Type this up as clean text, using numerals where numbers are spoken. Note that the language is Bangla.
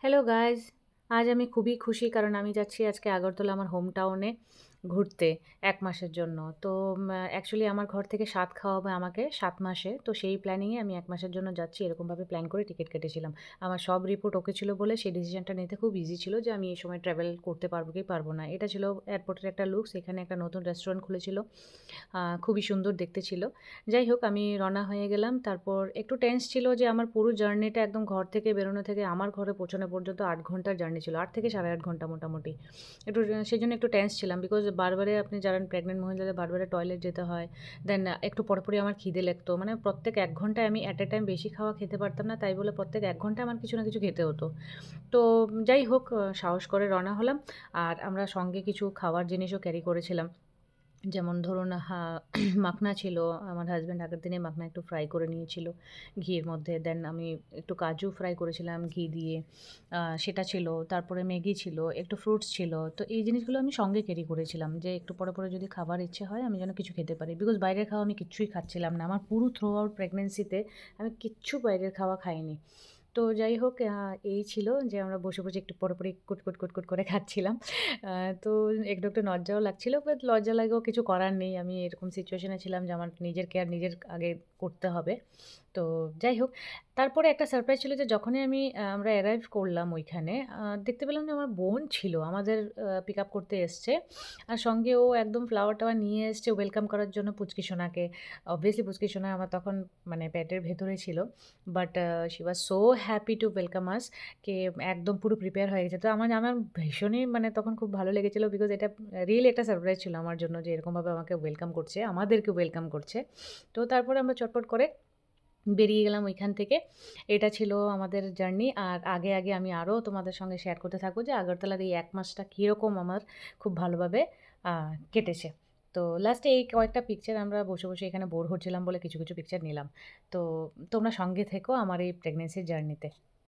হ্যালো গাইজ, আজ আমি খুবই খুশি কারণ আমি যাচ্ছি আজকে আগরতলা আমার হোম টাউনে ঘুরতে ১ মাসের জন্য। তো অ্যাকচুয়ালি আমার ঘর থেকে স্বাদ খাওয়াবে আমাকে ৭ মাসে। তো সেই প্ল্যানিংয়ে আমি ১ মাসের জন্য যাচ্ছি এরকমভাবে প্ল্যান করে টিকিট কেটেছিলাম। আমার সব রিপোর্ট ওকে ছিল বলে সেই ডিসিশনটা নিতে খুব ইজি ছিল যে আমি এই সময় ট্রাভেল করতে পারবো কি পারবো না। এটা ছিল এয়ারপোর্টের একটা লুকস, এখানে একটা নতুন রেস্টুরেন্ট খুলেছিল। খুবই সুন্দর দেখতে ছিল। যাই হোক আমি রওনা হয়ে গেলাম। তারপর একটু টেন্স ছিল যে আমার পুরো জার্নিটা একদম ঘর থেকে বেরোনো থেকে আমার ঘরে পৌঁছানো পর্যন্ত ৮ ঘন্টার জার্নি ছিল। ৮ থেকে ৮.৫ ঘন্টা মোটামুটি। একটু সেজন্য একটু টেন্স ছিলাম বিকজ বারবারে আপনি জানেন প্রেগনেন্ট মহিলাদের বারবারে টয়লেট যেতে হয়। দেন একটু পরপরই আমার খিদে লাগতো। মানে প্রত্যেক ১ ঘন্টায় আমি এট এ টাইম বেশি খাওয়া খেতে পারতাম না। তাই বলে প্রত্যেক ১ ঘন্টায় আমার কিছু না কিছু খেতে হতো। তো যাই হোক সাহস করে রওনা হলাম। আর আমরা সঙ্গে কিছু খাওয়ার জিনিসও ক্যারি করেছিলাম। যেমন ধরুন মাখনা ছিল। আমার হাসব্যান্ড আগের দিনে মাখনা একটু ফ্রাই করে নিয়েছিল ঘিয়ের মধ্যে। দেন আমি একটু কাজু ফ্রাই করেছিলাম ঘি দিয়ে। সেটা ছিল। তারপরে ম্যাগি ছিল, একটু ফ্রুটস ছিল। তো এই জিনিসগুলো আমি সঙ্গে ক্যারি করেছিলাম যে একটু পরে যদি খাবার ইচ্ছে হয় আমি যেন কিছু খেতে পারি। বিকজ বাইরের খাওয়া আমি কিচ্ছুই খাচ্ছিলাম না। আমার পুরো থ্রু আউট প্রেগনেন্সিতে আমি কিচ্ছু বাইরের খাওয়া খাইনি। তো যাই হোক এই ছিল যে আমরা বসে একটু পরপরই কুটকুট করে খাচ্ছিলাম। তো একটু লজ্জাও লাগছিল। বাট লজ্জা লাগেও কিছু করার নেই। আমি এরকম সিচুয়েশনে ছিলাম যে আমার নিজের কেয়ার নিজের আগে করতে হবে। তো যাই হোক, তারপরে একটা সারপ্রাইজ ছিল যে যখনই আমরা অ্যারাইভ করলাম ওইখানে, দেখতে পেলাম যে আমার বোন ছিল আমাদের পিক আপ করতে এসছে। আর সঙ্গে ও একদম ফ্লাওয়ার-টাওয়ার নিয়ে এসছে ওয়েলকাম করার জন্য পুচকি সোনাকে। অবভিয়াসলি পুচকি সোনা আমার তখন মানে পেটের ভেতরে ছিল। But she was so happy to welcome us, কে একদম পুরো প্রিপেয়ার হয়ে গেছে। তো আমার আমার ভীষণই মানে তখন খুব ভালো লেগেছিল বিকজ এটা রিয়েলি একটা সারপ্রাইজ ছিল আমার জন্য যে এরকমভাবে আমাকে ওয়েলকাম করছে, আমাদেরকে ওয়েলকাম করছে। তো তারপরে আমরা চটপট করে বেরিয়ে গেলাম ওইখান থেকে। এটা ছিল আমাদের জার্নি। আর আগে আমি আরও তোমাদের সঙ্গে শেয়ার করতে থাকবো যে আগরতলার এই ১ মাসটা কীরকম আমার খুব ভালোভাবে কেটেছে। তো লাস্টে এই কয়েকটা পিকচার আমরা বসে এখানে বোর হচ্ছিলাম বলে কিছু পিকচার নিলাম। তো তোমরা সঙ্গে থেকো আমার এই প্রেগনেন্সির জার্নিতে।